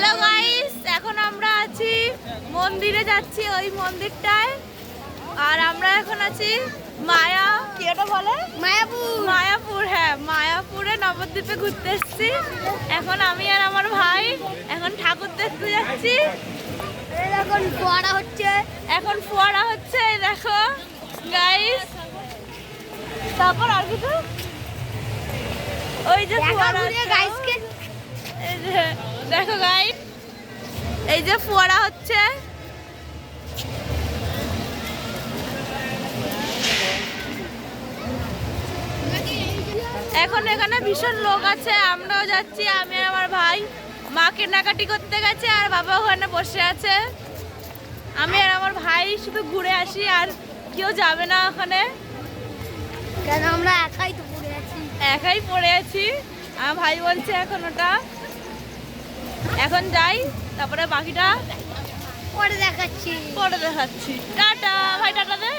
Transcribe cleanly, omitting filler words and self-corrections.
Hello guys, এখন আমরা আছি মন্দিরে যাচ্ছি, ওই মন্দিরটায়। আর আমরা এখন আছি মায়া কি ওটা বলে মায়াপুর। হ্যাঁ, মায়াপুরে নবদ্বীপে ঘুরতে এসেছি। এখন আমি আর আমার ভাই এখন ঠাকুর দেখতে যাচ্ছি। এখন ফোয়ারা হচ্ছে এই দেখো গাইস। তারপর আর কিছু ওই যে ফোয়ারা গাইসকে এই যে দেখো গাইস, এই যে ফোয়ারা হচ্ছে। এখন এখানে ভীষণ লোক আছে, আমরাও যাচ্ছি। আমি আর আমার ভাই মা কেনাকাটি করতে গেছে আর বাবা ওখানে বসে আছে। আমি আর আমার ভাই শুধু ঘুরে আসি, আর কেউ যাবে না ওখানে। কেন আমরা একাই তো পড়ে আছি। একাই পড়ে আছি। আমার ভাই বলছে এখন ওটা এখন যাই, তারপরে বাকিটা পরে দেখাচ্ছি। পরে দেখাচ্ছি। টাটা ভাই, টাটা দে।